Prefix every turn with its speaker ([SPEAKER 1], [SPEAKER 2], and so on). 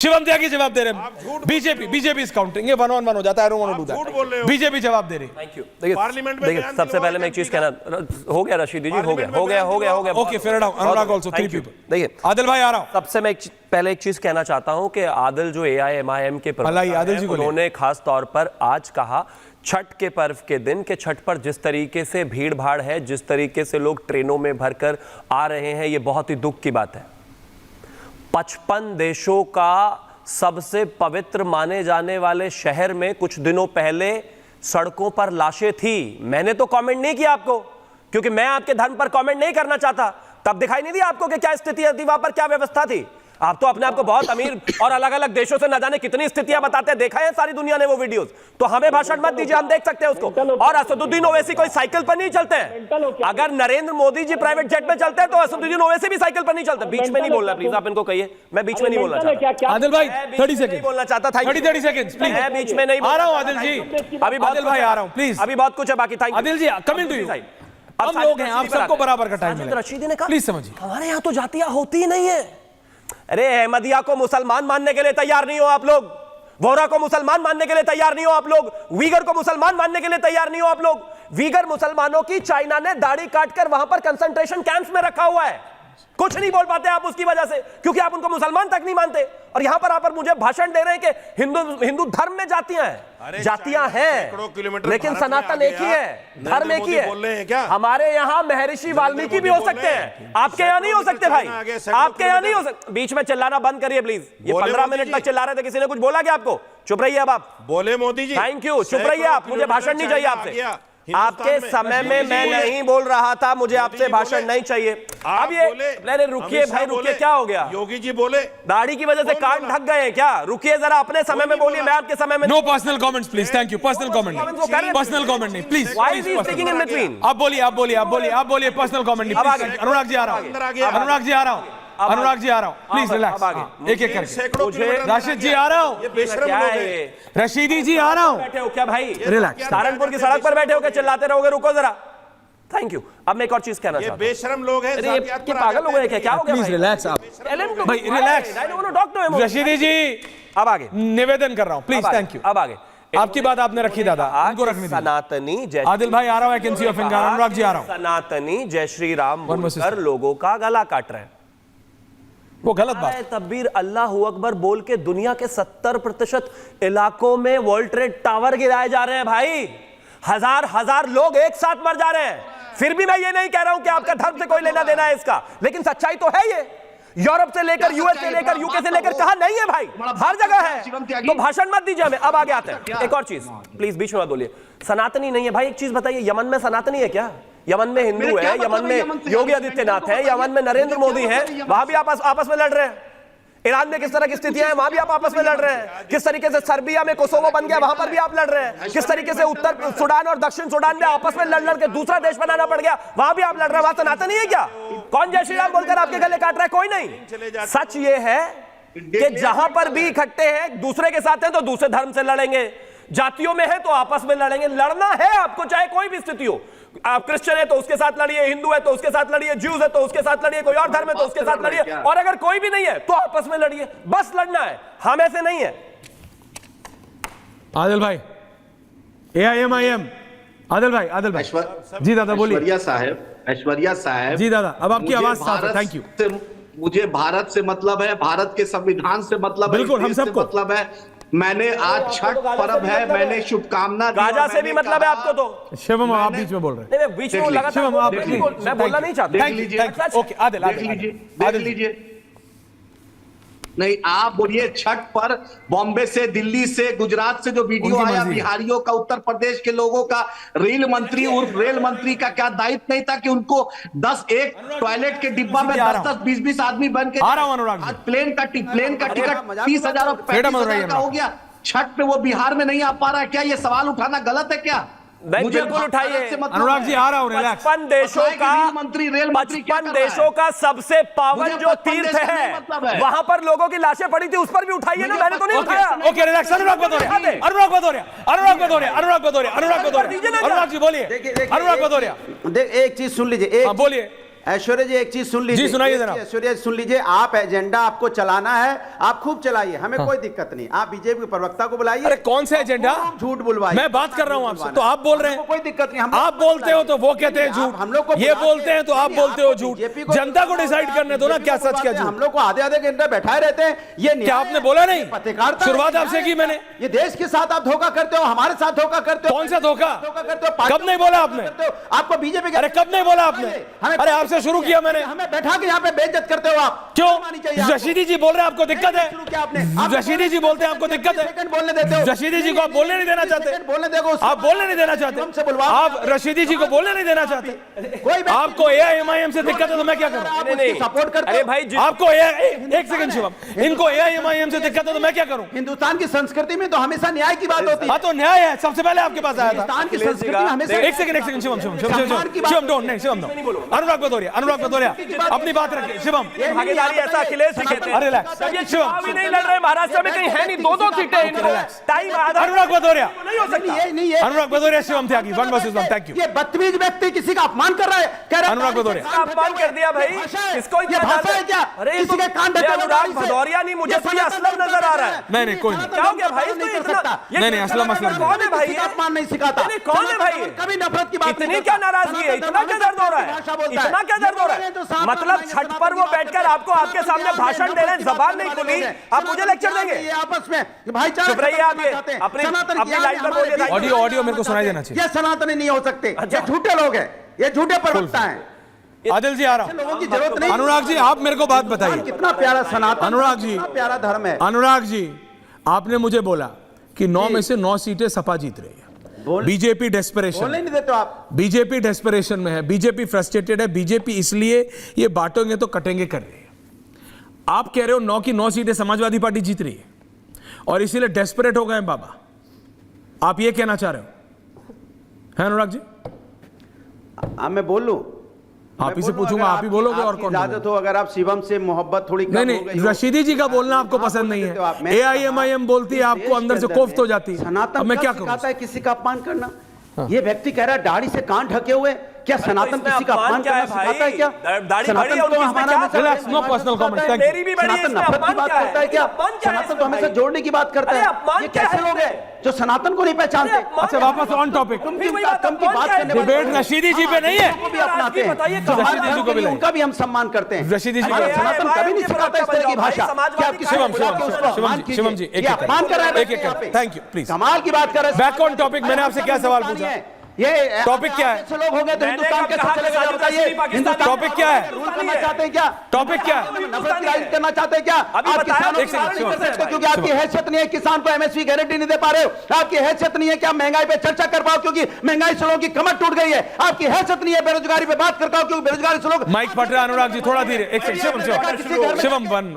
[SPEAKER 1] शिवम त्यागी जवाब दे रहे हैं। बीजेपी इज काउंटिंग, ये 1-on-1 हो जाता है।
[SPEAKER 2] झूठ बोल रहे हो।
[SPEAKER 1] बीजेपी जवाब दे रही।
[SPEAKER 3] Thank you. देखिए
[SPEAKER 2] पार्लियामेंट में
[SPEAKER 3] सबसे पहले मैं एक चीज कहना, हो गया रशीदी जी, हो गया।
[SPEAKER 1] Okay, fair enough. Anurag also 3 people.
[SPEAKER 3] देखिए
[SPEAKER 1] आदिल भाई आ रहा हूं।
[SPEAKER 3] सबसे मैं पहले एक चीज कहना चाहता हूं कि आदिल जो AIMIM के
[SPEAKER 1] आदिल जी
[SPEAKER 3] उन्होंने खास तौर पर आज कहा छठ के पर्व के दिन के छठ पर जिस तरीके से भीड़ भाड़ है, जिस तरीके से लोग ट्रेनों में भरकर आ रहे हैं, ये बहुत ही दुख की बात है। 55 देशों का सबसे पवित्र माने जाने वाले शहर में कुछ दिनों पहले सड़कों पर लाशें थी। मैंने तो कमेंट नहीं किया आपको, क्योंकि मैं आपके धर्म पर कमेंट नहीं करना चाहता। तब दिखाई नहीं दिया आपको कि क्या स्थिति थी वहां पर, क्या व्यवस्था थी। आप तो अपने आप को बहुत अमीर और अलग अलग देशों से न जाने कितनी स्थितियां बताते हैं, देखा है सारी दुनिया ने वो वीडियोस। तो हमें भाषण मत दीजिए, हम देख सकते हैं उसको। और असदुद्दीन ओवैसी कोई साइकिल पर नहीं चलते हैं। अगर नरेंद्र मोदी जी प्राइवेट जेट में चलते हैं तो असदुद्दीन ओवैसी भी साइकिल पर नहीं चलते। बीच में नहीं बोलना प्लीज, आप इनको कहिए। मैं बीच में नहीं बोलना चाहता।
[SPEAKER 1] आदिल भाई 30 सेकंड
[SPEAKER 3] बोलना चाहता था।
[SPEAKER 1] 30 सेकंड प्लीज।
[SPEAKER 3] मैं बीच में नहीं
[SPEAKER 1] आ रहा हूं आदिल जी।
[SPEAKER 3] अभी
[SPEAKER 1] आदिल भाई आ रहा हूं प्लीज।
[SPEAKER 3] अभी बहुत कुछ है बाकी। Thank you
[SPEAKER 1] Adil ji, coming to you. हम लोग हैं, आप सबको बराबर का टाइम मिलेगा।
[SPEAKER 3] रशीदी ने कहा
[SPEAKER 1] प्लीज समझिए,
[SPEAKER 3] हमारे यहाँ तो जातियां होती ही नहीं है। अरे अहमदिया को मुसलमान मानने के लिए तैयार नहीं हो आप लोग, वोहरा को मुसलमान मानने के लिए तैयार नहीं हो आप लोग, वीगर को मुसलमान मानने के लिए तैयार नहीं हो आप लोग। वीगर मुसलमानों की चाइना ने दाढ़ी काटकर वहां पर कंसंट्रेशन कैंप्स में रखा हुआ है। कुछ नहीं बोल पाते आप उसकी वजह से, क्योंकि आप उनको मुसलमान तक नहीं मानते। और यहां पर आप मुझे भाषण दे रहे हैं कि हिंदू धर्म में जातियां हैं। जातियां हैं लेकिन सनातन एक ही है, धर्म एक ही है। हमारे यहाँ महर्षि वाल्मीकि भी हो सकते हैं, आपके यहाँ नहीं हो सकते भाई, आपके यहाँ नहीं हो सकते। बीच में चिल्लाना बंद करिए प्लीज। ये 15 मिनट तक चिल्ला रहे थे, किसी ने कुछ बोला क्या आपको? चुप रहिए अब आप।
[SPEAKER 2] बोले मोदी जी।
[SPEAKER 3] थैंक यू, चुप रहिए आप, मुझे भाषण नहीं चाहिए आपसे। आपके समय में मैं नहीं बोल रहा था, मुझे आपसे भाषण नहीं चाहिए। अब ये रुकिए भाई, रुकिए। क्या हो गया?
[SPEAKER 2] योगी जी बोले
[SPEAKER 3] दाढ़ी की वजह से कान ढक गए हैं क्या? रुकिए जरा, अपने समय में बोलिए, मैं आपके समय में।
[SPEAKER 1] No personal comments please. Thank you. Personal comment नहीं, पर्सनल कमेंट नहीं please.
[SPEAKER 3] Why is he speaking in between?
[SPEAKER 1] आप बोलिए पर्सनल कमेंट नहीं। अनुराग जी आ रहा हूं, अनुराग जी आ रहा हूं, अनुराग जी आ रहा हूं प्लीज रिलैक्स। एक एक करके। राशिद जी आ रहा हूं, रशीदी जी आ रहा हूं।
[SPEAKER 3] बैठे हो क्या भाई?
[SPEAKER 1] रिलैक्स।
[SPEAKER 3] सहारनपुर की सड़क पर बैठे हो क्या चिल्लाते रहोगे? रुको जरा। Thank you. अब मैं एक और चीज कहना चाहता हूं।
[SPEAKER 2] बेशरम लोग हैं,
[SPEAKER 3] ये पागल हो गए क्या? हो गया
[SPEAKER 1] प्लीज रिलैक्स आप भाई, relax.
[SPEAKER 3] I don't want to talk to him.
[SPEAKER 1] Rashidi ji
[SPEAKER 3] अब आगे
[SPEAKER 1] निवेदन कर रहा हूं प्लीज। Thank you.
[SPEAKER 3] अब आगे
[SPEAKER 1] आपकी बात आपने रखी दादा, उनको रखनी थी।
[SPEAKER 3] सनातनी जय
[SPEAKER 1] आदिल भाई आ रहा हूं, I can see your finger. Anurag ji आ रहा हूं।
[SPEAKER 3] सनातनी जय श्री राम बोलकर लोगों का गला काट रहे हैं,
[SPEAKER 1] वो गलत बात है।
[SPEAKER 3] तब्बीर अल्लाहू अकबर बोल के दुनिया के 70% इलाकों में वर्ल्ड ट्रेड टावर गिराए जा रहे हैं भाई। हजार लोग एक साथ मर जा रहे हैं। फिर भी मैं ये नहीं कह रहा हूं कि आपका धर्म से कोई लेना देना है इसका, लेकिन सच्चाई तो है ये। यूरोप से लेकर यूएस से लेकर यूके से लेकर कहां नहीं है भाई, हर जगह है। तो भाषण मत दीजिए हमें। अब आगे आते हैं। एक और चीज प्लीज, बीच में मत बोलिए। सनातनी नहीं है भाई, एक चीज बताइए, यमन में सनातनी है क्या? यमन में हिंदू है, यमन में योगी आदित्यनाथ है, यमन में नरेंद्र मोदी है, वहां भी आप आपस में लड़ रहे हैं। ईरान में किस तरह की स्थितियां हैं, वहां भी आप आपस में लड़ रहे हैं। किस तरीके से सर्बिया में कोसोवो बन गया, वहां पर भी आप लड़ रहे हैं। किस तरीके से उत्तर सुडान और दक्षिण सुडान में आपस में लड़ के दूसरा देश बनाना पड़ गया, वहां भी आप लड़ रहे हैं। वहां सनातन नहीं है क्या? कौन जय श्री राम बोलकर आपके गले काट रहा है? कोई नहीं। सच ये है कि जहां पर भी इकट्ठे हैं, दूसरे के साथ हैं तो दूसरे धर्म से लड़ेंगे, जातियों में है तो आपस में लड़ेंगे। लड़ना है आपको, चाहे कोई भी स्थिति हो। आप क्रिश्चियन है तो उसके साथ लड़िए, हिंदू है तो उसके साथ लड़िए, ज्यूज है तो उसके साथ लड़िए, कोई और धर्म है तो उसके साथ लड़िए, और अगर कोई भी नहीं है तो आपस में लड़िए। बस लड़ना है, हम ऐसे नहीं है।
[SPEAKER 1] आदिल भाई AIMIM। आदिल भाई जी दादा बोलिए।
[SPEAKER 4] ऐश्वर्या साहब
[SPEAKER 1] जी दादा, अब आपकी आवाज साफ है। Thank you.
[SPEAKER 4] मुझे भारत से मतलब है, भारत के संविधान से मतलब है,
[SPEAKER 1] बिल्कुल हम सबको
[SPEAKER 4] मतलब है। मैंने आज छठ पर्व है, मैंने शुभकामना दी।
[SPEAKER 3] गाजा से भी मतलब है आपको तो।
[SPEAKER 1] शिवम आप बीच में बोल रहे हैं।
[SPEAKER 3] बीच में लगातार मैं बोलना नहीं चाहता।
[SPEAKER 1] ओके आदिल
[SPEAKER 4] देख लीजिए। नहीं, आप बोलिए छठ पर बॉम्बे से, दिल्ली से, गुजरात से जो वीडियो आया बिहारियों का, उत्तर प्रदेश के लोगों का, रेल मंत्री उर्फ रेल मंत्री का क्या दायित्व नहीं था कि उनको 10 टॉयलेट के डिब्बा में 10-10, 20-20 आदमी बन के आज प्लेन का टिकट 30,000 और 35,000 का हो गया। छठ पे वो बिहार में नहीं आ पा रहा है क्या? ये सवाल उठाना गलत है क्या?
[SPEAKER 3] मुझे बिल्कुल उठाइए।
[SPEAKER 1] अनुराग जी आ रहा हूं, रिलैक्स।
[SPEAKER 3] 55 देशों का सबसे पावन जो तीर्थ है, वहां पर लोगों की लाशें पड़ी थी, उस पर भी उठाइए ना। मैंने तो नहीं उठाया।
[SPEAKER 1] Okay relax. अनुराग भदौरिया अनुराग जी बोलिए। अनुराग भदौरिया
[SPEAKER 5] एक चीज सुन लीजिए।
[SPEAKER 1] बोलिए।
[SPEAKER 5] ऐश्वर्या जी एक चीज सुन लीजिए।
[SPEAKER 1] जी, सुनाइए जनाब।
[SPEAKER 5] ऐश्वर्या जी सुन लीजिए, आप एजेंडा आपको चलाना है, आप खूब चलाइए, हमें कोई दिक्कत नहीं। आप बीजेपी के प्रवक्ता को बुलाइए।
[SPEAKER 1] अरे कौन सा एजेंडा?
[SPEAKER 5] खूब झूठ बुलवाइए।
[SPEAKER 1] मैं बात कर रहा हूं आपसे, तो आप बोल रहे हैं।
[SPEAKER 5] कोई दिक्कत नहीं।
[SPEAKER 1] आप बोलते हो तो वो कहते हैं झूठ,
[SPEAKER 5] हम लोग को
[SPEAKER 1] ये बोलते हैं तो आप बोलते हो झूठ। जनता को डिसाइड करने दो ना क्या सच क्या झूठ।
[SPEAKER 5] हम लोग को आधे आधे घंटे बैठाए रहते हैं। ये
[SPEAKER 1] क्या आपने बोला नहीं?
[SPEAKER 5] पत्रकारिता
[SPEAKER 1] शुरुआत आपसे की मैंने।
[SPEAKER 5] ये देश के साथ आप धोखा करते हो, हमारे साथ धोखा करते हो।
[SPEAKER 1] कौन सा धोखा?
[SPEAKER 5] धोखा करते हो।
[SPEAKER 1] कब नहीं बोला आपने?
[SPEAKER 5] आपको बीजेपी
[SPEAKER 1] अरे कब नहीं बोला आपने? अरे आपसे शुरू किया मैंने।
[SPEAKER 5] हमें बैठा के यहाँ पे बेइज्जत करते हो आप।
[SPEAKER 1] क्यों? रशीदी जी बोल रहे हैं आपको दिक्कत है?
[SPEAKER 5] शुरू किया आपने।
[SPEAKER 1] रशीदी जी बोलते हैं आपको दिक्कत है?
[SPEAKER 5] सेकंड बोलने देते हो।
[SPEAKER 1] रशीदी जी को आप बोलने नहीं देना चाहते?
[SPEAKER 5] बोलने देखो,
[SPEAKER 1] आप बोलने नहीं देना चाहते?
[SPEAKER 5] हमसे बुलवा।
[SPEAKER 1] आप रशीदी जी को बोलने नहीं देना चाहते?
[SPEAKER 5] कोई
[SPEAKER 1] आपको एआईएमआईएम से दिक्कत है तो मैं क्या करूं?
[SPEAKER 5] आप उसकी सपोर्ट करते
[SPEAKER 3] अरे
[SPEAKER 5] हो।
[SPEAKER 3] भाई
[SPEAKER 1] आपको एक सेकंड शिवम, इनको एआईएमआईएम से दिक्कत है तो मैं क्या करूं?
[SPEAKER 5] हिंदुस्तान की संस्कृति में तो हमेशा न्याय की बात होती है।
[SPEAKER 1] हाँ तो न्याय है, सबसे पहले आपके पास आया था।
[SPEAKER 5] हिंदुस्तान की संस्कृति में हमेशा
[SPEAKER 1] एक सेकंड शिवम अनुराग भदौरिया अपनी बात रखिए। शिवम
[SPEAKER 3] भागीदारी ऐसा अखिलेश ही कहते हैं।
[SPEAKER 1] अरे रिलैक्स
[SPEAKER 3] ये चुनाव भी नहीं लड़ रहे महाराष्ट्र में, कहीं है नहीं, दो सीटें इनको टाइम आधा
[SPEAKER 1] अनुराग भदौरिया
[SPEAKER 3] नहीं हो सकता।
[SPEAKER 5] ये नहीं है।
[SPEAKER 1] अनुराग भदौरिया शिवम त्यागी 1 वर्सेस 1। Thank you.
[SPEAKER 5] ये बदतमीज व्यक्ति किसी का अपमान कर रहा है, कह रहा है
[SPEAKER 1] अनुराग भदौरिया।
[SPEAKER 3] अपमान कर दिया भाई, किसको
[SPEAKER 5] ये भाषा है क्या?
[SPEAKER 3] अरे
[SPEAKER 5] किसी के कान ढके हुए
[SPEAKER 3] अनुराग
[SPEAKER 5] गाड़ी से।
[SPEAKER 3] भदौरिया नहीं, मुझे तो ये असलम नजर आ रहा है।
[SPEAKER 1] नहीं कोई नहीं।
[SPEAKER 3] क्या हो गया भाई?
[SPEAKER 5] नहीं
[SPEAKER 3] तो
[SPEAKER 5] कर
[SPEAKER 3] इतना-
[SPEAKER 5] सकता।
[SPEAKER 3] ये
[SPEAKER 1] नहीं, असलम
[SPEAKER 3] कौन है भाई?
[SPEAKER 5] किसी का अपमान नहीं सिखाता।
[SPEAKER 3] नहीं, कौन है भाई?
[SPEAKER 5] कभी नफरत की बात
[SPEAKER 3] इतनी
[SPEAKER 5] नहीं
[SPEAKER 3] क्या
[SPEAKER 5] करता।
[SPEAKER 3] नाराजगी है? इतना क्या दर्द हो रहा है? इतना क्या दर्द हो रहा है? मतलब छठ पर वो बैठकर आपको आपके सामने भाषण दे रहे हैं, जबान नहीं खुली, आप मुझे लेक्चर देंगे?
[SPEAKER 5] ये आपस में भाईचारा
[SPEAKER 3] चुप रहिए आप, ये
[SPEAKER 5] सनातन
[SPEAKER 3] अपनी लाइन पर बोलिए।
[SPEAKER 1] ऑडियो मेरे को सुनाई देना चाहिए।
[SPEAKER 5] ये सनातनी नहीं हो सकते। ये झूठे लोग हैं, ये झूठे प्रवक्ता हैं।
[SPEAKER 1] आदिल जी आ रहा हूं।
[SPEAKER 5] लोगों की जरूरत नहीं।
[SPEAKER 1] अनुराग जी आप मेरे को बात बताइए।
[SPEAKER 5] कितना प्यारा सनातन,
[SPEAKER 1] अनुराग जी,
[SPEAKER 5] कितना प्यारा धर्म है।
[SPEAKER 1] अनुराग जी आपने मुझे बोला कि 9 में से 9 सीटें सपा जीत रही है। बीजेपी डेस्परेशन,
[SPEAKER 5] बोलने नहीं देते हो आप।
[SPEAKER 1] बीजेपी डेस्परेशन में है, बीजेपी फ्रस्ट्रेटेड है, बीजेपी इसलिए ये बांटोगे तो कटेंगे कर रही है। आप कह रहे हो 9 की 9 सीटें समाजवादी पार्टी जीत रही है और इसीलिए डेस्परेट हो गए बाबा, आप ये कहना चाह रहे हो? है अनुराग जी?
[SPEAKER 5] अब मैं बोल लूं?
[SPEAKER 1] आप ही से पूछूंगा, आप ही बोलोगे और कौन
[SPEAKER 5] इजाजत हो? अगर आप शिवम से मोहब्बत थोड़ी कम
[SPEAKER 1] नहीं
[SPEAKER 5] हो गई
[SPEAKER 1] नहीं,
[SPEAKER 5] हो,
[SPEAKER 1] रशीदी जी का बोलना आपको पसंद नहीं है, एआईएमआईएम बोलती है, आपको अंदर से कोफ्त हो जाती है।
[SPEAKER 5] सनातन
[SPEAKER 1] अब मैं क्या
[SPEAKER 5] कब
[SPEAKER 1] करूं?
[SPEAKER 5] सिखाता है किसी का अपमान करना? ये व्यक्ति कह रहा है दाढ़ी से कान ढके हुए, क्या सनातन
[SPEAKER 3] इसमें
[SPEAKER 5] किसी का
[SPEAKER 3] अपमान
[SPEAKER 5] अपमान
[SPEAKER 3] क्या
[SPEAKER 5] करना
[SPEAKER 3] है भाई?
[SPEAKER 5] सिखाता है क्या?
[SPEAKER 3] दाढ़ी बड़ी है,
[SPEAKER 5] सनातन तो
[SPEAKER 3] उनकी
[SPEAKER 5] हमारा
[SPEAKER 3] क्या
[SPEAKER 5] हमेशा
[SPEAKER 1] Relax, no personal comment, thank you.
[SPEAKER 3] मेरी भी बड़ी है,
[SPEAKER 5] सनातन
[SPEAKER 3] इसमें
[SPEAKER 5] नफरत की
[SPEAKER 3] अपमान
[SPEAKER 5] बात
[SPEAKER 3] क्या
[SPEAKER 5] करता है क्या?
[SPEAKER 3] अपमान क्या है
[SPEAKER 5] सनातन तो हमेशा जोड़ने की बात करता
[SPEAKER 3] अरे
[SPEAKER 5] है।
[SPEAKER 3] अपमान
[SPEAKER 5] ये
[SPEAKER 3] क्या है
[SPEAKER 5] कैसे लोग हैं जो सनातन को नहीं पहचानते?
[SPEAKER 3] अरे अपमान
[SPEAKER 1] अच्छा वापस ऑन टॉपिक।
[SPEAKER 5] तुम
[SPEAKER 3] फिर वही
[SPEAKER 5] की
[SPEAKER 3] बात,
[SPEAKER 5] कम की
[SPEAKER 3] अपमान
[SPEAKER 5] बात
[SPEAKER 3] क्या है?
[SPEAKER 5] करने वाले
[SPEAKER 1] डिबेट
[SPEAKER 5] लोग
[SPEAKER 1] रशीदी जी पे नहीं है।
[SPEAKER 5] को भी अपनाते हैं।
[SPEAKER 3] बताइए,
[SPEAKER 5] तो हमारे
[SPEAKER 1] रशीदी जी
[SPEAKER 5] धर्म
[SPEAKER 1] को
[SPEAKER 5] के लिए
[SPEAKER 1] भी
[SPEAKER 5] उनका भी हम सम्मान करते हैं।
[SPEAKER 1] रशीदी जी को
[SPEAKER 5] हमारा
[SPEAKER 1] भी।
[SPEAKER 5] सनातन कभी नहीं सिखाता इस तरह की भाषा कि आप किसी को बुला के उसको अपमान कीजिए।
[SPEAKER 1] शिवम जी एक
[SPEAKER 5] ये अपमान कर रहा है
[SPEAKER 1] एक
[SPEAKER 5] यहाँ पे।
[SPEAKER 1] Thank you please.
[SPEAKER 5] कमाल की बात कर रहे हैं।
[SPEAKER 1] Back on topic, मैंने आपसे क्या सवाल पूछा?
[SPEAKER 5] ये
[SPEAKER 1] टॉपिक क्या है?
[SPEAKER 5] ऐसे लोग हो गए तो
[SPEAKER 3] मैंने
[SPEAKER 5] हिंदुस्तान
[SPEAKER 3] कब
[SPEAKER 5] कैसे
[SPEAKER 3] कहा कि
[SPEAKER 5] चलेगा
[SPEAKER 3] साजिद
[SPEAKER 5] बताइए?
[SPEAKER 3] अशरफी पाकिस्तानी
[SPEAKER 5] हिंदुस्तान
[SPEAKER 1] टॉपिक क्या है?
[SPEAKER 5] रूल करना चाहते हैं क्या?
[SPEAKER 1] टॉपिक क्या है?
[SPEAKER 5] नफरत की राजनीति करना चाहते हैं क्या?
[SPEAKER 3] अभी
[SPEAKER 5] आप
[SPEAKER 3] बताया,
[SPEAKER 5] किसानों
[SPEAKER 3] एक
[SPEAKER 5] की
[SPEAKER 3] सेकंड,
[SPEAKER 5] बात नहीं
[SPEAKER 3] शिवम,
[SPEAKER 5] कर सकते
[SPEAKER 3] शिवम,
[SPEAKER 5] क्योंकि आपकी हैसियत नहीं है, किसान को एमएसपी गारंटी नहीं दे पा रहे हो। आपकी हैसियत नहीं है कि आप महंगाई पे चर्चा कर पाओ क्योंकि महंगाई से लोगों की कमर टूट गई है। आपकी हैसियत नहीं है बेरोजगारी पे बात कर पाओ क्योंकि बेरोजगारी से लोग
[SPEAKER 1] माइक फट रहा है अनुराग जी, थोड़ा धीरे। एक सेकंड शिवम 1